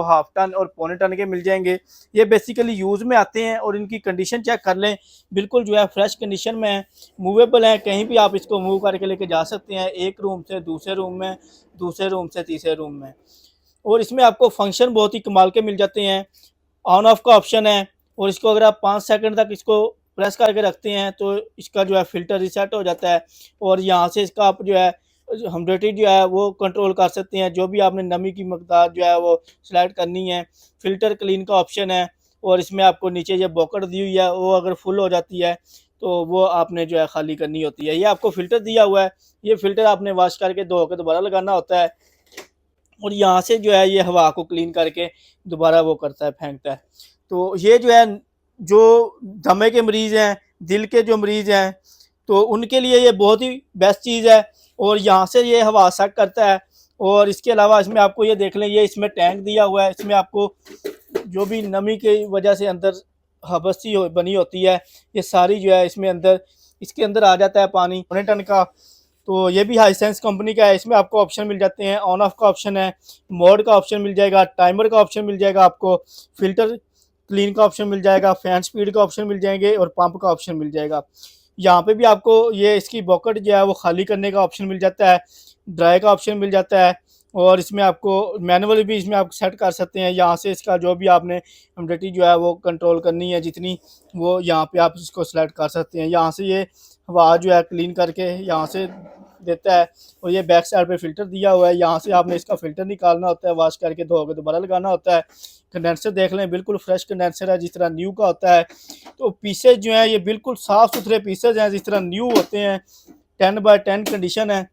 Half ton और पौने ton के मिल जाएंगे। ये बेसिकली यूज़ में आते हैं और इनकी कंडीशन चेक कर लें, बिल्कुल जो है फ्रेश कंडीशन में है, मूवेबल है, कहीं भी आप इसको मूव करके लेके जा सकते हैं, एक रूम से दूसरे रूम में, दूसरे रूम से तीसरे रूम में। और इसमें आपको फंक्शन बहुत ही कमाल के मिल जाते हैं। ऑन ऑफ का ऑप्शन है और इसको अगर आप 5 सेकंड तक इसको प्रेस करके रखते हैं तो इसका जो है फ़िल्टर रीसेट हो जाता है और यहाँ से इसका आप जो है ह्यूमिडिटी जो है वो कंट्रोल कर सकते हैं। जो भी आपने नमी की मकदार जो है वो सिलेक्ट करनी है। फ़िल्टर क्लीन का ऑप्शन है और इसमें आपको नीचे जो बॉकेट दी हुई है वो अगर फुल हो जाती है तो वो आपने जो है खाली करनी होती है। ये आपको फ़िल्टर दिया हुआ है, ये फ़िल्टर आपने वॉश करके धो के दोबारा लगाना होता है और यहाँ से जो है ये हवा को क्लीन करके दोबारा वो करता है, फेंकता है। तो ये जो है, जो दमे के मरीज़ हैं, दिल के जो मरीज़ हैं, तो उनके लिए ये बहुत ही बेस्ट चीज़ है और यहाँ से ये हवा सक करता है। और इसके अलावा इसमें आपको ये देख लें, ये इसमें टैंक दिया हुआ है, इसमें आपको जो भी नमी की वजह से अंदर हबस बनी होती है, ये सारी जो है इसमें अंदर, इसके अंदर आ जाता है पानी। 1 टन का, तो ये भी हाइसेंस कंपनी का है। इसमें आपको ऑप्शन मिल जाते हैं, ऑन ऑफ का ऑप्शन है, मोड का ऑप्शन मिल जाएगा, टाइमर का ऑप्शन मिल जाएगा, आपको फिल्टर क्लीन का ऑप्शन मिल जाएगा, फैन स्पीड का ऑप्शन मिल जाएंगे और पंप का ऑप्शन मिल जाएगा। यहाँ पे भी आपको ये इसकी बॉकेट जो है वो खाली करने का ऑप्शन मिल जाता है, ड्राई का ऑप्शन मिल जाता है और इसमें आपको मैनुअली भी इसमें आप सेट कर सकते हैं। यहाँ से इसका जो भी आपने ह्यूमिडिटी जो है वो कंट्रोल करनी है जितनी, वो यहाँ पे आप इसको सेलेक्ट कर सकते हैं। यहाँ से ये हवा जो है क्लीन करके यहाँ से देता है और ये बैक साइड पे फ़िल्टर दिया हुआ है। यहाँ से आपने इसका फ़िल्टर निकालना होता है, वॉश करके धो के दोबारा लगाना होता है। कंडेंसर देख लें, बिल्कुल फ्रेश कंडेंसर है जिस तरह न्यू का होता है। तो पीसेज जो हैं ये बिल्कुल साफ़ सुथरे पीसेज हैं जिस तरह न्यू होते हैं। 10x10 कंडीशन है,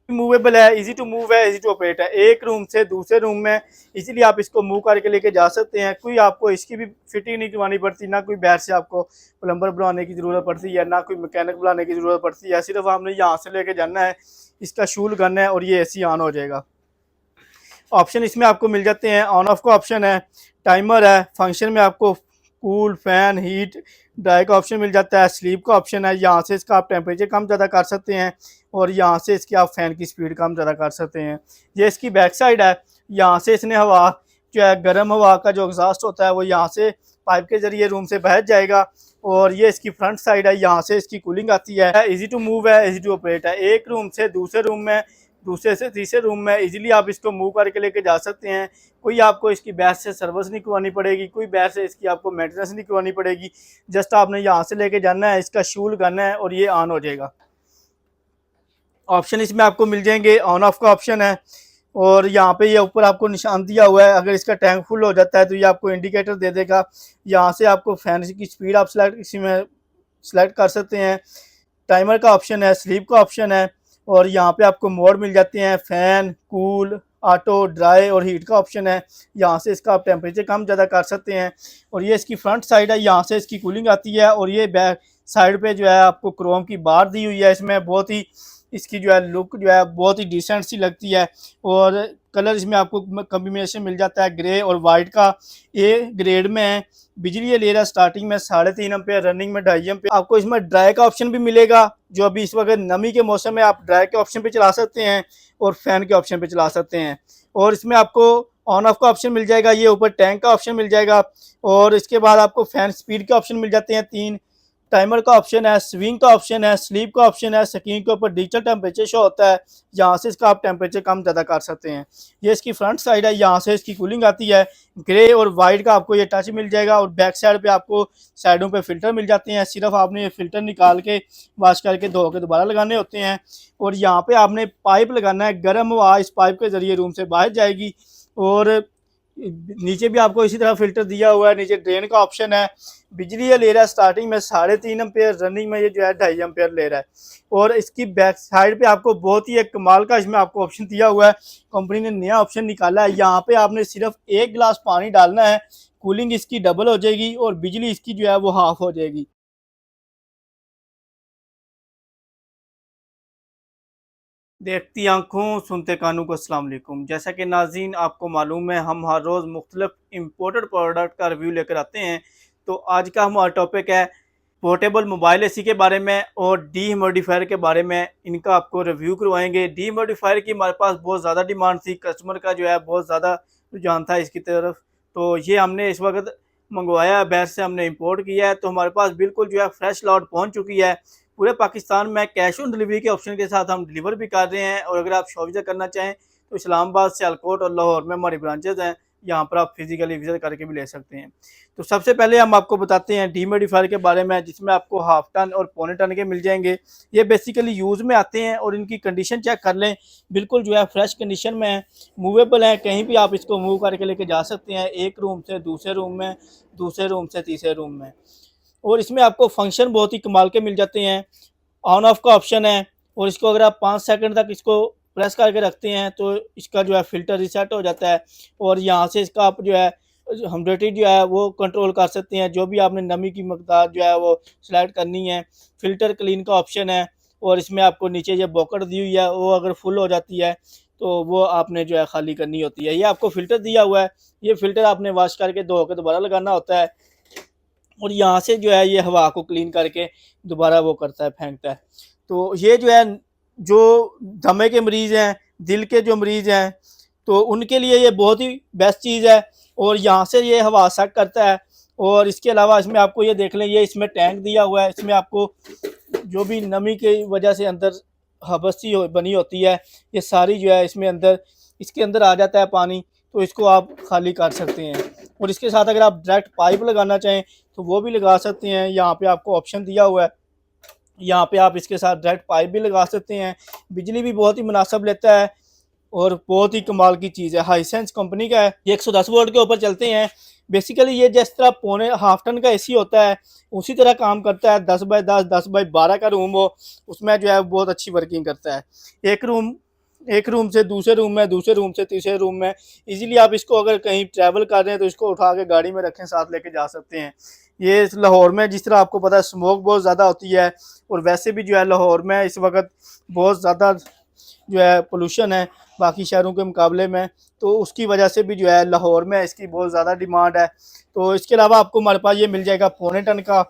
मूवेबल है, इजी टू मूव है, इजी टू ऑपरेट है। एक रूम से दूसरे रूम में इजीली आप इसको मूव करके लेके जा सकते हैं। कोई आपको इसकी भी फिटिंग नहीं करवानी पड़ती, ना कोई बाहर से आपको प्लम्बर बुलाने की ज़रूरत पड़ती है, ना कोई मैकेनिक बुलाने की ज़रूरत पड़ती है। सिर्फ आपने यहाँ से लेके जाना है, इसका शूल करना है और ये एसी ऑन हो जाएगा। ऑप्शन इसमें आपको मिल जाते हैं, ऑन ऑफ का ऑप्शन है, टाइमर है, फंक्शन में आपको कूल, फैन, हीट, ड्राई का ऑप्शन मिल जाता है, स्लीप का ऑप्शन है। यहाँ से इसका आप टेम्परेचर कम ज़्यादा कर सकते हैं और यहाँ से इसकी आप फ़ैन की स्पीड कम ज़्यादा कर सकते हैं। ये इसकी बैक साइड है, यहाँ से इसने हवा जो है, गर्म हवा का जो एग्जॉस्ट होता है वो यहाँ से पाइप के ज़रिए रूम से बह जाएगा और ये इसकी फ्रंट साइड है, यहाँ से इसकी कूलिंग आती है। इजी टू मूव है, इजी टू ऑपरेट है। एक रूम से दूसरे रूम में, दूसरे से तीसरे रूम में इजीली आप इसको मूव करके लेके जा सकते हैं। कोई आपको इसकी बैच से सर्विस नहीं करवानी पड़ेगी, कोई बैच से इसकी आपको मेंटेनेंस नहीं करवानी पड़ेगी। जस्ट आपने यहाँ से लेके जाना है, इसका शूल करना है और ये ऑन हो जाएगा। ऑप्शन इसमें आपको मिल जाएंगे, ऑन ऑफ का ऑप्शन है और यहाँ पे ये ऊपर आपको निशान दिया हुआ है। अगर इसका टैंक फुल हो जाता है तो ये आपको इंडिकेटर दे देगा। यहाँ से आपको फैन की स्पीड आप इसी में सेलेक्ट कर सकते हैं। टाइमर का ऑप्शन है, स्लीप का ऑप्शन है और यहाँ पे आपको मोड मिल जाते हैं, फैन, कूल, ऑटो, ड्राई और हीट का ऑप्शन है। यहाँ से इसका आप टेम्परेचर कम ज़्यादा कर सकते हैं और ये इसकी फ्रंट साइड है, यहाँ से इसकी कूलिंग आती है और ये बैक साइड पे जो है आपको क्रोम की बार दी हुई है। इसमें बहुत ही इसकी जो है लुक जो है बहुत ही डिसेंट सी लगती है और कलर इसमें आपको कॉम्बिनेशन मिल जाता है ग्रे और वाइट का। ए ग्रेड में है, बिजली ये ले रहा है स्टार्टिंग में 3.5 एम्पेयर, रनिंग में 2.5 एम्पेयर। आपको इसमें ड्राई का ऑप्शन भी मिलेगा, जो अभी इस वक्त नमी के मौसम में आप ड्राई के ऑप्शन पे चला सकते हैं और फैन के ऑप्शन पे चला सकते हैं। और इसमें आपको ऑन ऑफ का ऑप्शन मिल जाएगा, ये ऊपर टैंक का ऑप्शन मिल जाएगा और इसके बाद आपको फैन स्पीड के ऑप्शन मिल जाते हैं 3। टाइमर का ऑप्शन है, स्विंग का ऑप्शन है, स्लीप का ऑप्शन है। स्क्रीन के ऊपर डिजिटल टेम्परेचर शो होता है, यहाँ से इसका आप टेम्परेचर कम ज़्यादा कर सकते हैं। ये इसकी फ्रंट साइड है, यहाँ से इसकी कूलिंग आती है। ग्रे और वाइट का आपको ये टच मिल जाएगा और बैक साइड पे आपको साइडों पे फ़िल्टर मिल जाते हैं। सिर्फ आपने ये फ़िल्टर निकाल के वॉश करके धो के दोबारा लगाने होते हैं और यहाँ पे आपने पाइप लगाना है, गर्म हवा इस पाइप के ज़रिए रूम से बाहर जाएगी। और नीचे भी आपको इसी तरह फ़िल्टर दिया हुआ है, नीचे ड्रेन का ऑप्शन है। बिजली ये ले रहा है स्टार्टिंग में 3.5 एम्पेयर, रनिंग में ये जो है 2.5 एम्पेयर ले रहा है। और इसकी बैक साइड पे आपको बहुत ही एक कमाल का इसमें आपको ऑप्शन दिया हुआ है, कंपनी ने नया ऑप्शन निकाला है। यहाँ पे आपने सिर्फ 1 गिलास पानी डालना है, कूलिंग इसकी डबल हो जाएगी और बिजली इसकी जो है वो हाफ हो जाएगी। देखती आंखों, सुनते कानों को अस्सलाम वालेकुम। जैसा कि नाज़रीन आपको मालूम है, हम हर रोज़ मुख्तलिफ इम्पोर्टेड प्रोडक्ट का रिव्यू लेकर आते हैं। तो आज का हमारा टॉपिक है पोर्टेबल मोबाइल एसी के बारे में और डीह्यूमिडिफायर के बारे में। इनका आपको रिव्यू करवाएंगे। डीह्यूमिडिफायर की हमारे पास बहुत ज़्यादा डिमांड थी, कस्टमर का जो है बहुत ज़्यादा रुझान था इसकी तरफ। तो ये हमने इस वक्त मंगवाया है, बाहर से हमने इंपोर्ट किया है। तो हमारे पास बिल्कुल जो है फ्रेश लॉट पहुंच चुकी है। पूरे पाकिस्तान में कैश ऑन डिलीवरी के ऑप्शन के साथ हम डिलीवर भी कर रहे हैं। और अगर आप शॉप विजिट करना चाहें तो इस्लामाबाद, सियालकोट और लाहौर में हमारी ब्रांचेज हैं। यहाँ पर आप फिजिकली विजिट करके भी ले सकते हैं। तो सबसे पहले हम आपको बताते हैं डीमोडिफायर के बारे में, जिसमें आपको हाफ टन और पौने टन के मिल जाएंगे। ये बेसिकली यूज़ में आते हैं और इनकी कंडीशन चेक कर लें, बिल्कुल जो है फ्रेश कंडीशन में है, मूवेबल है, कहीं भी आप इसको मूव करके लेके जा सकते हैं, एक रूम से दूसरे रूम में, दूसरे रूम से तीसरे रूम में। और इसमें आपको फंक्शन बहुत ही कमाल के मिल जाते हैं। ऑन ऑफ का ऑप्शन है और इसको अगर आप 5 सेकंड तक इसको प्रेस करके रखते हैं तो इसका जो है फ़िल्टर रीसेट हो जाता है। और यहाँ से इसका आप जो है ह्यूमिडिटी जो है वो कंट्रोल कर सकते हैं। जो भी आपने नमी की मकदार जो है वो सिलेक्ट करनी है। फ़िल्टर क्लीन का ऑप्शन है और इसमें आपको नीचे जो बॉकेट दी हुई है वो अगर फुल हो जाती है तो वो आपने जो है खाली करनी होती है। ये आपको फ़िल्टर दिया हुआ है, ये फ़िल्टर आपने वॉश करके धो के दोबारा लगाना होता है। और यहाँ से जो है ये हवा को क्लीन करके दोबारा वो करता है, फेंकता है। तो ये जो है, जो दमे के मरीज़ हैं, दिल के जो मरीज़ हैं, तो उनके लिए ये बहुत ही बेस्ट चीज़ है। और यहाँ से ये हवा सक करता है। और इसके अलावा इसमें आपको ये देख लें, ये इसमें टैंक दिया हुआ है। इसमें आपको जो भी नमी की वजह से अंदर हबसी बनी होती है, ये सारी जो है इसमें अंदर, इसके अंदर आ जाता है पानी। तो इसको आप खाली कर सकते हैं। और इसके साथ अगर आप डायरेक्ट पाइप लगाना चाहें तो वो भी लगा सकते हैं। यहाँ पे आपको ऑप्शन दिया हुआ है, यहाँ पे आप इसके साथ डायरेक्ट पाइप भी लगा सकते हैं। बिजली भी बहुत ही मुनासिब लेता है और बहुत ही कमाल की चीज़ है। हाईसेंस कंपनी का है, ये 110 वोल्ट के ऊपर चलते हैं। बेसिकली ये जिस तरह पौने हाफ टन का एसी होता है उसी तरह काम करता है। 10x10, 10x12 का रूम हो, उसमें जो है बहुत अच्छी वर्किंग करता है। एक रूम से दूसरे रूम में, दूसरे रूम से तीसरे रूम में इजीली आप इसको अगर कहीं ट्रैवल कर रहे हैं तो इसको उठा के गाड़ी में रखें, साथ लेके जा सकते हैं। ये लाहौर में जिस तरह आपको पता है स्मोक बहुत ज़्यादा होती है और वैसे भी जो है लाहौर में इस वक्त बहुत ज़्यादा जो है पोल्यूशन है बाकी शहरों के मुकाबले में, तो उसकी वजह से भी जो है लाहौर में इसकी बहुत ज़्यादा डिमांड है। तो इसके अलावा आपको हमारे पास ये मिल जाएगा पौने टन का।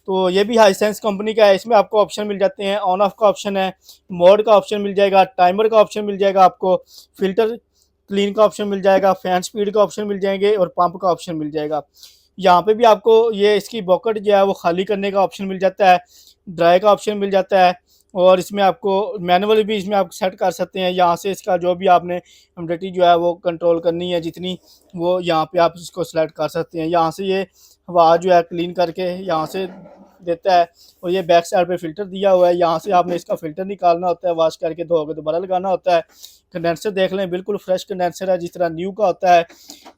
तो ये भी हाईसेंस कंपनी का है। इसमें आपको ऑप्शन मिल जाते हैं, ऑन ऑफ का ऑप्शन है, मोड का ऑप्शन मिल जाएगा, टाइमर का ऑप्शन मिल जाएगा, आपको फ़िल्टर क्लीन का ऑप्शन मिल जाएगा, फ़ैन स्पीड का ऑप्शन मिल जाएंगे और पंप का ऑप्शन मिल जाएगा। यहाँ पे भी आपको ये इसकी बॉकेट जो है वो खाली करने का ऑप्शन मिल जाता है, ड्राई का ऑप्शन मिल जाता है। और इसमें आपको मैनुअल भी इसमें आप सेट कर सकते हैं। यहाँ से इसका जो भी आपने ह्यूमिडिटी जो है वो कंट्रोल करनी है जितनी, वो यहाँ पे आप इसको सेलेक्ट कर सकते हैं। यहाँ से ये हवा जो है क्लीन करके यहाँ से देता है। और ये बैक साइड पे फ़िल्टर दिया हुआ है, यहाँ से आपने इसका फ़िल्टर निकालना होता है, वॉश करके धो के दोबारा लगाना होता है। कंडेंसर देख लें, बिल्कुल फ्रेश कंडेंसर है जिस तरह न्यू का होता है।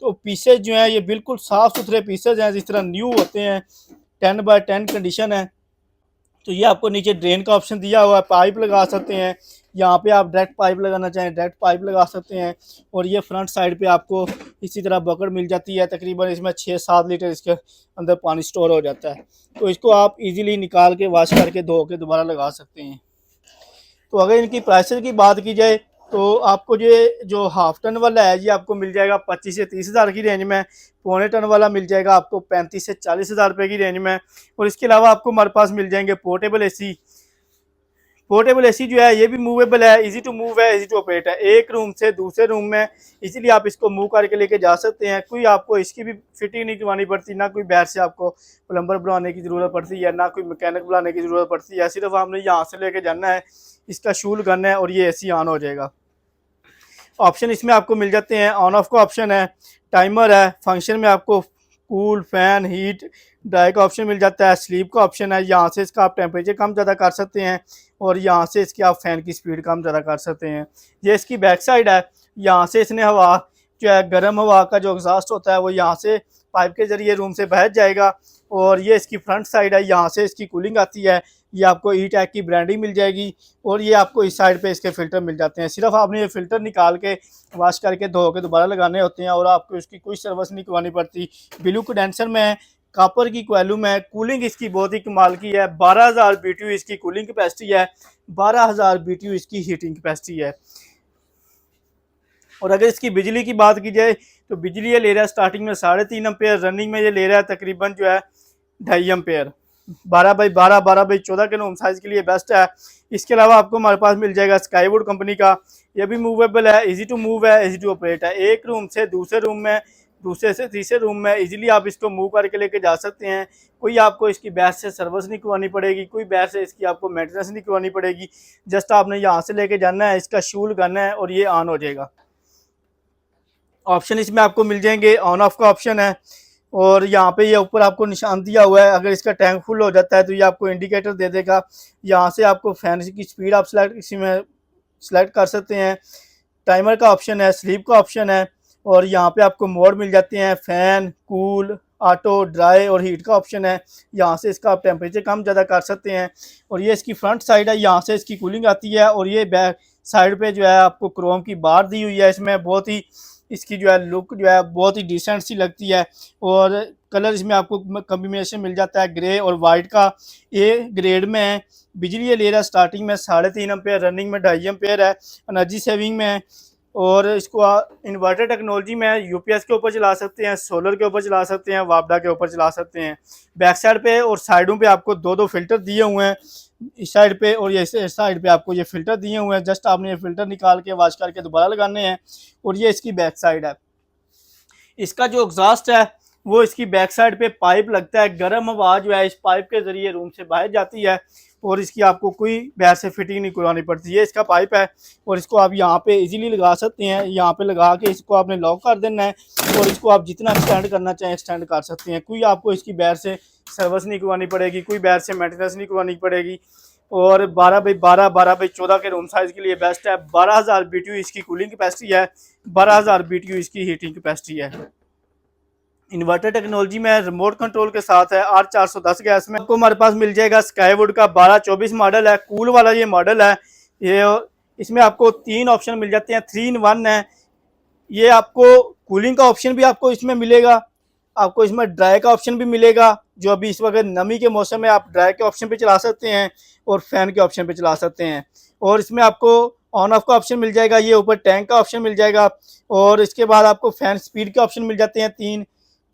तो पीसेज जो हैं ये बिल्कुल साफ़ सुथरे पीसेज हैं जिस तरह न्यू होते हैं। 10x10 कंडीशन है। तो ये आपको नीचे ड्रेन का ऑप्शन दिया हुआ है, पाइप लगा सकते हैं। यहाँ पे आप डायरेक्ट पाइप लगाना चाहें डायरेक्ट पाइप लगा सकते हैं। और ये फ्रंट साइड पे आपको इसी तरह बकेट मिल जाती है, तकरीबन इसमें 6-7 लीटर इसके अंदर पानी स्टोर हो जाता है। तो इसको आप इजीली निकाल के वॉश करके धो के दोबारा लगा सकते हैं। तो अगर इनकी प्राइसेस की बात की जाए तो आपको ये जो हाफ टन वाला है ये आपको मिल जाएगा 25 से 30 हज़ार की रेंज में। पौने टन वाला मिल जाएगा आपको 35 से 40 हज़ार रुपये की रेंज में। और इसके अलावा आपको हमारे पास मिल जाएंगे पोर्टेबल एसी। पोर्टेबल एसी जो है ये भी मूवेबल है, इजी टू मूव है, इजी टू ऑपरेट है। एक रूम से दूसरे रूम में इजीली आप इसको मूव करके लेके जा सकते हैं। कोई आपको इसकी भी फिटिंग नहीं करवानी पड़ती, ना कोई बाहर से आपको प्लम्बर बुलाने की ज़रूरत पड़ती है, ना कोई मैकेनिक बुलाने की ज़रूरत पड़ती है। सिर्फ आपने यहाँ से लेके जाना है, इसका शूल करना है और ये एसी ऑन हो जाएगा। ऑप्शन इसमें आपको मिल जाते हैं, ऑन ऑफ का ऑप्शन है, टाइमर है, फंक्शन में आपको कूल, फैन, हीट, ड्राई का ऑप्शन मिल जाता है, स्लीप का ऑप्शन है। यहाँ से इसका आप टेम्परेचर कम ज़्यादा कर सकते हैं और यहाँ से इसकी आप फ़ैन की स्पीड कम ज़्यादा कर सकते हैं। ये इसकी बैक साइड है, यहाँ से इसने हवा जो है गर्म हवा का जो एग्जॉस्ट होता है वो यहाँ से पाइप के ज़रिए रूम से बह जाएगा। और ये इसकी फ्रंट साइड है, यहाँ से इसकी कूलिंग आती है। ये आपको ई टैग की ब्रांडिंग मिल जाएगी और ये आपको इस साइड पे इसके फ़िल्टर मिल जाते हैं। सिर्फ आपने ये फ़िल्टर निकाल के वॉश करके धो के दोबारा लगाने होते हैं और आपको इसकी कोई सर्विस नहीं करवानी पड़ती। ब्लू कंडेंसर में, कॉपर की कोयलू में, कूलिंग इसकी बहुत ही कमाल की है। 12,000 BTU इसकी कूलिंग कैपेसिटी है, 12,000 BTU इसकी हीटिंग कैपेसिटी है। और अगर इसकी बिजली की बात की जाए तो बिजली ये ले रहा है स्टार्टिंग में 3.5 एम्पेयर, रनिंग में ये ले रहा है तकरीबन जो है 2.5 एम्पेयर। 12x12 12x14 के रूम साइज़ के लिए बेस्ट है। इसके अलावा आपको हमारे पास मिल जाएगा स्काईवुड कंपनी का, ये भी मूवेबल है, इजी टू मूव है, इजी टू ऑपरेट है। एक रूम से दूसरे रूम में, दूसरे से तीसरे रूम में इजीली आप इसको मूव करके लेके जा सकते हैं। कोई आपको इसकी बैच से सर्विस नहीं करवानी पड़ेगी, कोई बैच से इसकी आपको मेंटेनेंस नहीं करवानी पड़ेगी। जस्ट आपने यहाँ से लेके जाना है, इसका शूल करना है और ये ऑन हो जाएगा। ऑप्शन इसमें आपको मिल जाएंगे, ऑन ऑफ का ऑप्शन है और यहाँ पे ये ऊपर आपको निशान दिया हुआ है। अगर इसका टैंक फुल हो जाता है तो ये आपको इंडिकेटर दे देगा। यहाँ से आपको फैन की स्पीड आप इसी में सेलेक्ट कर सकते हैं। टाइमर का ऑप्शन है, स्लीप का ऑप्शन है और यहाँ पे आपको मोड मिल जाते हैं, फैन, कूल, ऑटो, ड्राई और हीट का ऑप्शन है। यहाँ से इसका आप टेम्परेचर कम ज़्यादा कर सकते हैं। और ये इसकी फ्रंट साइड है, यहाँ से इसकी कूलिंग आती है। और ये बैक साइड पे जो है आपको क्रोम की बार दी हुई है। इसमें बहुत ही इसकी जो है लुक जो है बहुत ही डिसेंट सी लगती है। और कलर इसमें आपको कॉम्बिनेशन मिल जाता है ग्रे और वाइट का। ए ग्रेड में है, बिजली ये ले रहा है स्टार्टिंग में 3.5 एम्पेयर, रनिंग में 2.5 एम्पेयर है, एनर्जी सेविंग में है। और इसको इन्वर्टर टेक्नोलॉजी में यूपीएस के ऊपर चला सकते हैं, सोलर के ऊपर चला सकते हैं, वापडा के ऊपर चला सकते हैं। बैक साइड पे और साइडों पे आपको दो दो फिल्टर दिए हुए हैं, इस साइड पे और ये इस साइड पे आपको ये फिल्टर दिए हुए हैं। जस्ट आपने ये फिल्टर निकाल के वॉश करके दोबारा लगाने हैं। और ये इसकी बैक साइड है। इसका जो एग्जॉस्ट है वो इसकी बैक साइड पे पाइप लगता है, गर्म हवा जो है इस पाइप के जरिए रूम से बाहर जाती है और इसकी आपको कोई बाहर से फिटिंग नहीं करवानी पड़ती। ये इसका पाइप है और इसको आप यहाँ पे इजीली लगा सकते हैं। यहाँ पे लगा के इसको आपने लॉक कर देना है और इसको आप जितना एक्सटेंड करना चाहें एक्सटेंड कर सकते हैं। कोई आपको इसकी बाहर से सर्विस नहीं करवानी पड़ेगी, कोई बाहर से मेंटेनेंस नहीं करवानी पड़ेगी। और 12x12 12x14 के रूम साइज़ के लिए बेस्ट है। 12,000 BTU इसकी कूलिंग कैपेसिटी है, 12,000 BTU इसकी हीटिंग कैपेसिटी है। इन्वर्टर टेक्नोलॉजी में रिमोट कंट्रोल के साथ है। R410 गैस में आपको हमारे पास मिल जाएगा स्काईवुड का 1224 मॉडल है, कूल वाला ये मॉडल है। ये इसमें आपको 3 ऑप्शन मिल जाते हैं, 3 in 1 है। ये आपको कूलिंग का ऑप्शन भी आपको इसमें मिलेगा, आपको इसमें ड्राई का ऑप्शन भी मिलेगा। जो अभी इस वक्त नमी के मौसम में आप ड्राई के ऑप्शन पे चला सकते हैं और फैन के ऑप्शन पे चला सकते हैं। और इसमें आपको ऑन ऑफ का ऑप्शन मिल जाएगा, ये ऊपर टैंक का ऑप्शन मिल जाएगा। और इसके बाद आपको फैन स्पीड के ऑप्शन मिल जाते हैं 3।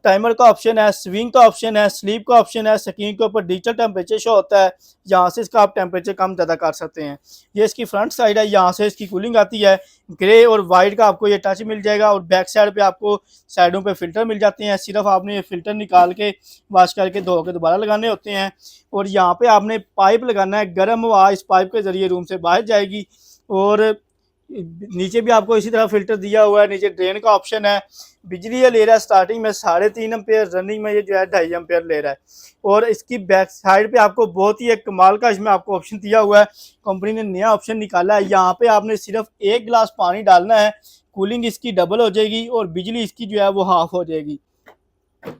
टाइमर का ऑप्शन है, स्विंग का ऑप्शन है, स्लीप का ऑप्शन है। स्क्रीन के ऊपर डिजिटल टेम्परेचर शो होता है, यहाँ से इसका आप टेम्परेचर कम ज़्यादा कर सकते हैं। ये इसकी फ्रंट साइड है, यहाँ से इसकी कूलिंग आती है। ग्रे और वाइट का आपको ये टच मिल जाएगा और बैक साइड पे आपको साइडों पे फिल्टर मिल जाते हैं। सिर्फ आपने ये फिल्टर निकाल के वॉश करके धो के दोबारा लगाने होते हैं। और यहाँ पे आपने पाइप लगाना है, गर्म हवा इस पाइप के ज़रिए रूम से बाहर जाएगी। और नीचे भी आपको इसी तरह फिल्टर दिया हुआ है, नीचे ड्रेन का ऑप्शन है। बिजली ये ले रहा है स्टार्टिंग में 3.5 एम्पेयर, रनिंग में ये जो है 2.5 एम्पेयर ले रहा है। और इसकी बैक साइड पे आपको बहुत ही एक कमाल का इसमें आपको ऑप्शन दिया हुआ है, कंपनी ने नया ऑप्शन निकाला है। यहाँ पे आपने सिर्फ 1 गिलास पानी डालना है, कूलिंग इसकी डबल हो जाएगी और बिजली इसकी जो है वो हाफ हो जाएगी।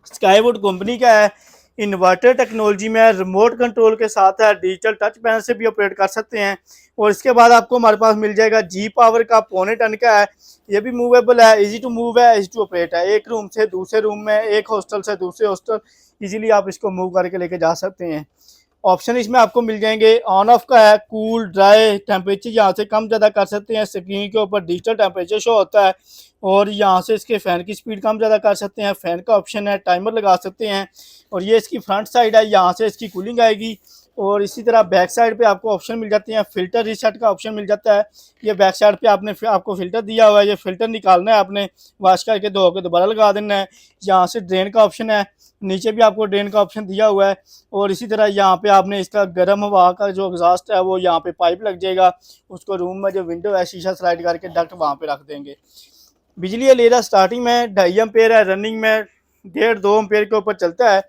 स्काईवुड कंपनी का है, इन्वर्टर टेक्नोलॉजी में रिमोट कंट्रोल के साथ है, डिजिटल टच पैनल से भी ऑपरेट कर सकते हैं। और इसके बाद आपको हमारे पास मिल जाएगा जी पावर का 1.25 टन का है। ये भी मूवेबल है, इजी टू मूव है, इजी टू ऑपरेट है। एक रूम से दूसरे रूम में, एक हॉस्टल से दूसरे हॉस्टल इजीली आप इसको मूव करके लेके जा सकते हैं। ऑप्शन इसमें आपको मिल जाएंगे, ऑन ऑफ का है, कूल, ड्राई, टेम्परेचर यहाँ से कम ज़्यादा कर सकते हैं। स्क्रीन के ऊपर डिजिटल टेम्परेचर शो होता है और यहाँ से इसके फ़ैन की स्पीड कम ज़्यादा कर सकते हैं। फ़ैन का ऑप्शन है, टाइमर लगा सकते हैं। और ये इसकी फ्रंट साइड है, यहाँ से इसकी कूलिंग आएगी। और इसी तरह बैक साइड पे आपको ऑप्शन मिल जाते हैं, फ़िल्टर रीसेट का ऑप्शन मिल जाता है। ये बैक साइड पे आपको फ़िल्टर दिया हुआ है, ये फ़िल्टर निकालना है, आपने वॉश करके धो के दोबारा लगा देना है। यहाँ से ड्रेन का ऑप्शन है, नीचे भी आपको ड्रेन का ऑप्शन दिया हुआ है। और इसी तरह यहाँ पे आपने इसका गर्म हवा का जो एग्जॉस्ट है वो यहाँ पे पाइप लग जाएगा, उसको रूम में जो विंडो है शीशा स्लाइड करके डक्ट वहाँ पे रख देंगे। बिजली ले रहा स्टार्टिंग में 2.5 एम्पेयर है, रनिंग में 1.5-2 एम्पेयर के ऊपर चलता है।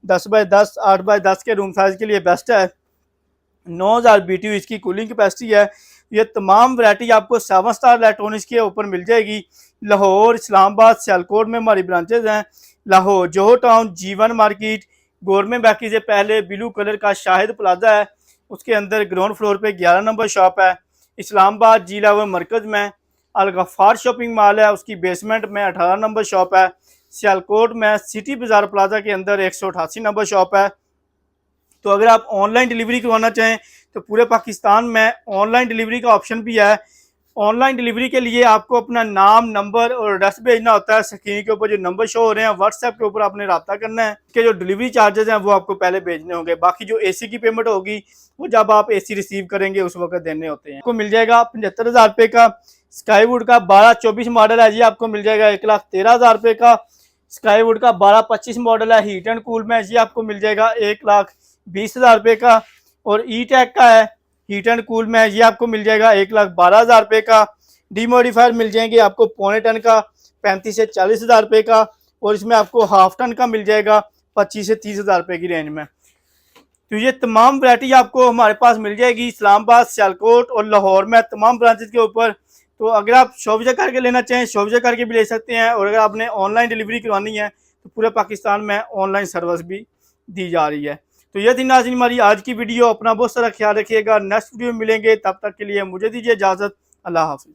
10x10 8x10 के रूम साइज़ के लिए बेस्ट है। 9,000 BTU इसकी कूलिंग कैपेसिटी है। ये तमाम वैरायटी आपको 7 स्टार इलेक्ट्रॉनिक्स के ऊपर मिल जाएगी। लाहौर, इस्लामाबाद, सियालकोट में हमारी ब्रांचेज हैं। Lahore Zoho town, G1 market, government बाकी से पहले ब्लू कलर का शाहिद प्लाजा है, उसके अंदर ग्राउंड फ्लोर पे 11 नंबर शॉप है। इस्लामाबाद जी लेवल मरकज़ में अल गफ्फार शॉपिंग मॉल है, उसकी बेसमेंट में 18 नंबर शॉप है। सियालकोट में सिटी बाज़ार प्लाजा के अंदर 188 नंबर शॉप है। तो अगर आप ऑनलाइन डिलीवरी करवाना चाहें तो पूरे पाकिस्तान में ऑनलाइन डिलीवरी का ऑप्शन भी है। ऑनलाइन डिलीवरी के लिए आपको अपना नाम, नंबर और एड्रेस भेजना होता है। स्क्रीन के ऊपर जो नंबर शो हो रहे हैं, व्हाट्सएप के ऊपर आपने रब्ता करना है। कि जो डिलीवरी चार्जेस हैं वो आपको पहले भेजने होंगे। बाकी जो एसी की पेमेंट होगी वो जब आप एसी रिसीव करेंगे उस वक्त देने होते हैं। आपको मिल जाएगा 75,000 रुपये का। स्काईवुड का 12-24 मॉडल है जी, आपको मिल जाएगा 1,13,000 रुपये का। स्काईवुड का 12-25 मॉडल है, हीट एंड कूल में जी, आपको मिल जाएगा 1,20,000 रुपये का। और ई टेक का है, हीट एंड कूल में ये आपको मिल जाएगा 1,12,000 रुपये का। डीमोडिफायर मिल जाएंगे आपको 0.25 टन का 35 से 40,000 रुपये का। और इसमें आपको हाफ टन का मिल जाएगा 25 से 30,000 रुपये की रेंज में। तो ये तमाम वैरायटी आपको हमारे पास मिल जाएगी इस्लामाबाद, सियालकोट और लाहौर में तमाम ब्रांचेज के ऊपर। तो अगर आप शॉप विजिट करके लेना चाहें शॉप विजिट करके भी ले सकते हैं, और अगर आपने ऑनलाइन डिलीवरी करवानी है तो पूरे पाकिस्तान में ऑनलाइन सर्विस भी दी जा रही है। तो ये थी नाज़रीन हमारी आज की वीडियो। अपना बहुत सारा ख्याल रखिएगा, नेक्स्ट वीडियो में मिलेंगे, तब तक के लिए मुझे दीजिए इजाज़त। अल्लाह हाफिज़।